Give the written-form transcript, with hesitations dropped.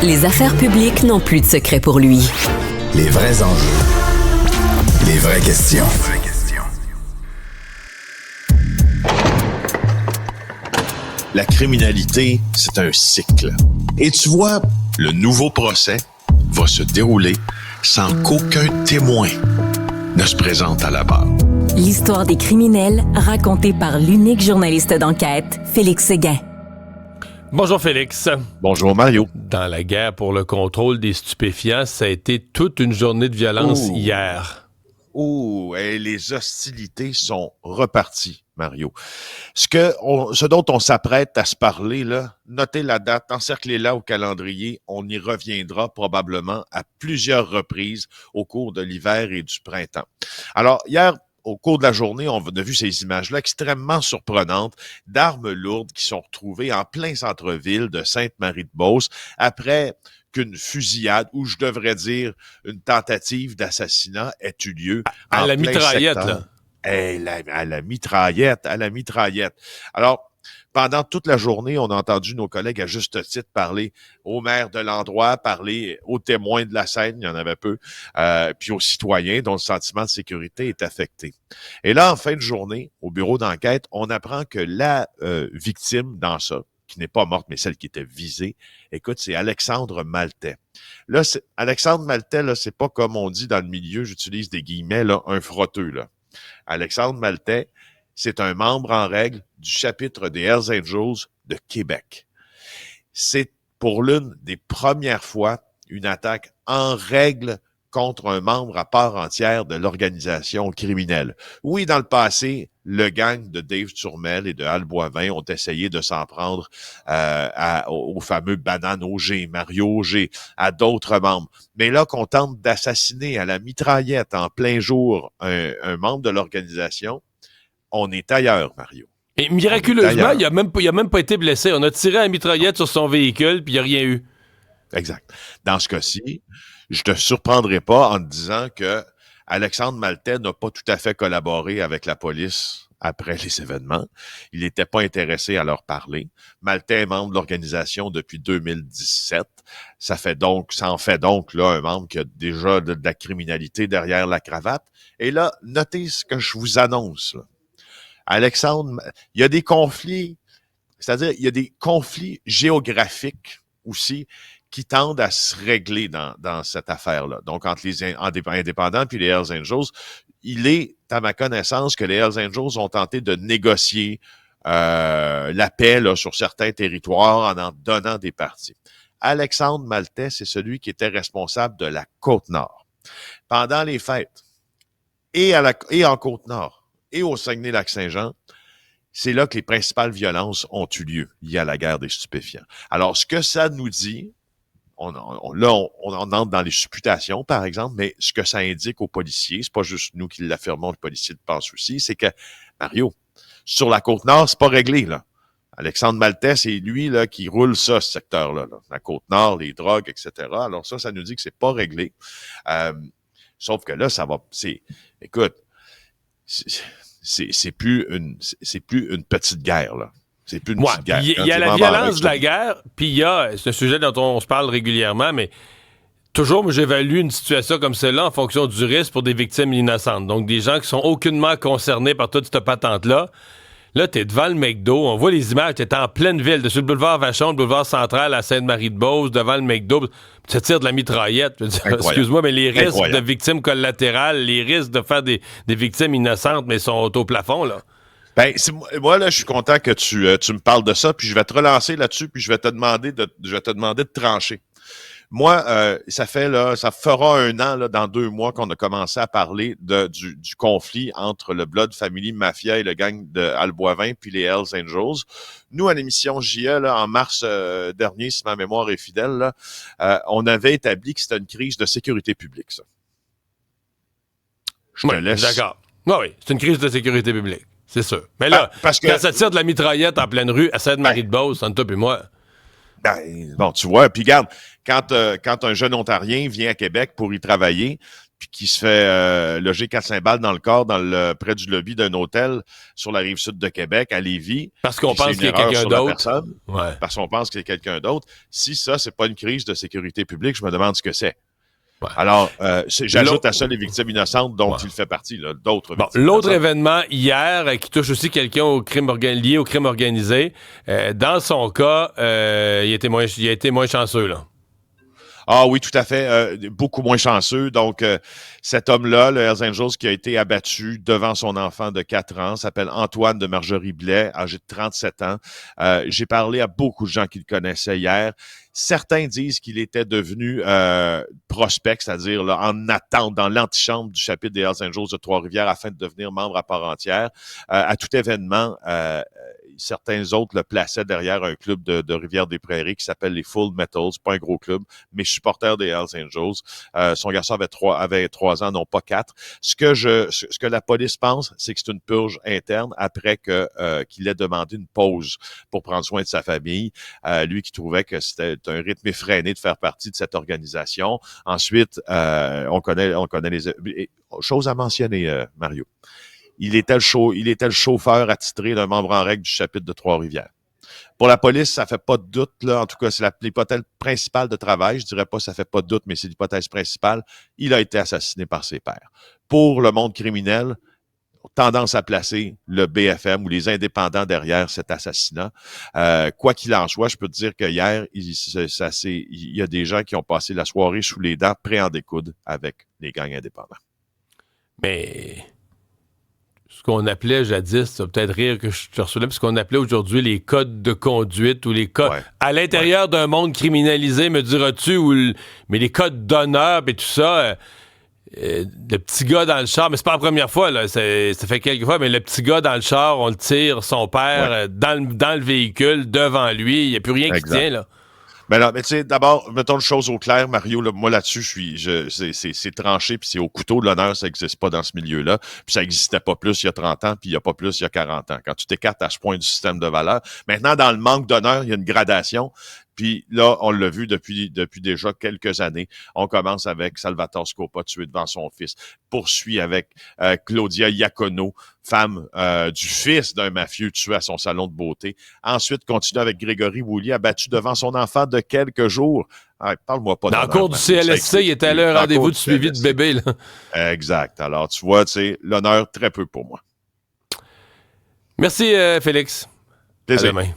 Les affaires publiques n'ont plus de secret pour lui. Les vrais enjeux. Les vraies questions. La criminalité, c'est un cycle. Et tu vois, le nouveau procès va se dérouler sans qu'aucun témoin ne se présente à la barre. L'histoire des criminels racontée par l'unique journaliste d'enquête, Félix Séguin. Bonjour Félix. Bonjour Mario. Dans la guerre pour le contrôle des stupéfiants, ça a été toute une journée de violence hier. Et les hostilités sont reparties, Mario. Ce dont on s'apprête à se parler, là, notez la date, encerclez-la au calendrier, on y reviendra probablement à plusieurs reprises au cours de l'hiver et du printemps. Alors, hier, au cours de la journée, on a vu ces images-là extrêmement surprenantes d'armes lourdes qui sont retrouvées en plein centre-ville de Sainte-Marie-de-Beauce après qu'une fusillade, ou je devrais dire une tentative d'assassinat ait eu lieu à en la plein mitraillette, secteur. là. À la mitraillette. Alors, pendant toute la journée, on a entendu nos collègues à juste titre parler au maire de l'endroit, parler aux témoins de la scène, il y en avait peu, puis aux citoyens dont le sentiment de sécurité est affecté. Et là, en fin de journée, au bureau d'enquête, on apprend que la victime dans ça, qui n'est pas morte, mais celle qui était visée, écoute, c'est Alexandre Maltais. Là, Alexandre Maltais, là, c'est pas comme on dit dans le milieu, j'utilise des guillemets, là, un frotteux, là. Alexandre Maltais, c'est un membre en règle du chapitre des Hells Angels de Québec. C'est pour l'une des premières fois une attaque en règle contre un membre à part entière de l'organisation criminelle. Oui, dans le passé, le gang de Dave Turmel et de Al Boivin ont essayé de s'en prendre au fameux Banane Auger, Mario Auger, à d'autres membres. Mais là, qu'on tente d'assassiner à la mitraillette en plein jour un membre de l'organisation, on est ailleurs, Mario. Et miraculeusement, il a même pas été blessé. On a tiré à la mitraillette sur son véhicule, puis il n'y a rien eu. Exact. Dans ce cas-ci, je te surprendrai pas en te disant que Alexandre Maltais n'a pas tout à fait collaboré avec la police après les événements. Il n'était pas intéressé à leur parler. Maltais est membre de l'organisation depuis 2017. Ça en fait donc là un membre qui a déjà de la criminalité derrière la cravate. Et là, notez ce que je vous annonce, là. Alexandre, il y a des conflits, c'est-à-dire il y a des conflits géographiques aussi qui tendent à se régler dans cette affaire-là. Donc, entre les indépendants puis les Hells Angels, il est, à ma connaissance, que les Hells Angels ont tenté de négocier la paix là, sur certains territoires en donnant des parties. Alexandre Maltais, c'est celui qui était responsable de la Côte-Nord. Pendant les fêtes, et en Côte-Nord, et au Saguenay-Lac-Saint-Jean, c'est là que les principales violences ont eu lieu liées à la guerre des stupéfiants. Alors, ce que ça nous dit, on entre dans les supputations, par exemple, mais ce que ça indique aux policiers, c'est pas juste nous qui l'affirmons, les policiers le pensent aussi, c'est que, Mario, sur la Côte-Nord, c'est pas réglé, là. Alexandre Maltais, c'est lui, là, qui roule ça, ce secteur-là, là. La Côte-Nord, les drogues, etc. Alors ça nous dit que c'est pas réglé. Sauf que là, écoute, c'est plus une petite guerre, là. C'est plus une petite guerre. Il y a la violence de la guerre, puis c'est un sujet dont on se parle régulièrement, mais toujours, moi, j'évalue une situation comme celle-là en fonction du risque pour des victimes innocentes. Donc, des gens qui sont aucunement concernés par toute cette patente-là. Là, t'es devant le McDo, on voit les images, t'es en pleine ville, dessus le boulevard Vachon, le boulevard Central à Sainte-Marie-de-Beauce, devant le McDo, tu te tires de la mitraillette. Je veux dire, excuse-moi, mais les risques de victimes collatérales, les risques de faire des victimes innocentes, mais sont au plafond, là. Ben, moi, là, je suis content que tu me parles de ça, puis je vais te relancer là-dessus, puis je vais te demander de trancher. Moi, ça fera 1 an, là, dans 2 mois, qu'on a commencé à parler du conflit entre le Blood Family Mafia et le gang de Al Boivin puis les Hells Angels. Nous, à l'émission JE, là, en mars dernier, si ma mémoire est fidèle, là, on avait établi que c'était une crise de sécurité publique, ça. Je te laisse. D'accord. Oui, c'est une crise de sécurité publique, c'est sûr. Mais là, parce que quand ça tire de la mitraillette en pleine rue à Sainte-Marie-de-Beauce, entre toi et moi... Ben, bon, tu vois, puis regarde, quand un jeune Ontarien vient à Québec pour y travailler, puis qui se fait loger 400 balles dans le corps près du lobby d'un hôtel sur la rive sud de Québec, à Lévis. Parce qu'on pense qu'il y a quelqu'un d'autre. Ouais. Parce qu'on pense qu'il y a quelqu'un d'autre. Si ça, c'est pas une crise de sécurité publique, je me demande ce que c'est. Ouais. Alors, j'ajoute à ça les victimes innocentes dont il fait partie, là, d'autres victimes. L'autre événement hier qui touche aussi quelqu'un lié au crime organisé, dans son cas, il a été moins chanceux, là. Ah oui, tout à fait. Beaucoup moins chanceux. Donc, cet homme-là, le Hells Angels, qui a été abattu devant son enfant de 4 ans, s'appelle Antoine de Marjorie Blais, âgé de 37 ans. J'ai parlé à beaucoup de gens qui le connaissaient hier. Certains disent qu'il était devenu prospect, c'est-à-dire là, en attente, dans l'antichambre du chapitre des Hells Angels de Trois-Rivières afin de devenir membre à part entière. À tout événement, certains autres le plaçaient derrière un club de Rivière-des-Prairies qui s'appelle les Full Metals. Pas un gros club, mais supporter des Hells Angels. Son garçon avait 3 ans, non pas 4. Ce que la police pense, c'est que c'est une purge interne après qu'il ait demandé une pause pour prendre soin de sa famille. Lui qui trouvait que c'était un rythme effréné de faire partie de cette organisation. Ensuite, on connaît les choses à mentionner, Mario. Il était le chauffeur attitré d'un membre en règle du chapitre de Trois-Rivières. Pour la police, ça fait pas de doute, là. En tout cas, c'est l'hypothèse principale de travail. Je dirais pas ça fait pas de doute, mais c'est l'hypothèse principale. Il a été assassiné par ses pairs. Pour le monde criminel, tendance à placer le BFM ou les indépendants derrière cet assassinat. Quoi qu'il en soit, je peux te dire que hier, il y a des gens qui ont passé la soirée sous les dents, prêts à en découdre avec les gangs indépendants. Mais ce qu'on appelait jadis, ça va peut-être rire que je te reçois, ce qu'on appelait aujourd'hui les codes de conduite ou les codes à l'intérieur d'un monde criminalisé, me diras-tu, mais les codes d'honneur et tout ça. Le petit gars dans le char, mais c'est pas la première fois, là, ça fait quelques fois, mais le petit gars dans le char, on le tire, son père dans le véhicule, devant lui, il n'y a plus rien qui tient, là. Mais tu sais, d'abord, mettons une chose au clair, Mario, là, moi là-dessus, c'est tranché, puis c'est au couteau de l'honneur, ça n'existe pas dans ce milieu-là, puis ça n'existait pas plus il y a 30 ans, puis il n'y a pas plus il y a 40 ans. Quand tu t'écartes à ce point du système de valeurs, maintenant, dans le manque d'honneur, il y a une gradation. Puis là, on l'a vu depuis déjà quelques années. On commence avec Salvatore Scopa tué devant son fils. Poursuit avec Claudia Iacono, femme du fils d'un mafieux tué à son salon de beauté. Ensuite, continue avec Grégory Woolley, abattu devant son enfant de quelques jours. Ah, parle-moi pas dans le cours du CLSC, il était allé à un rendez-vous de suivi de bébé, là. Exact. Alors, tu vois, l'honneur, très peu pour moi. Merci, Félix. Plaisir. À demain.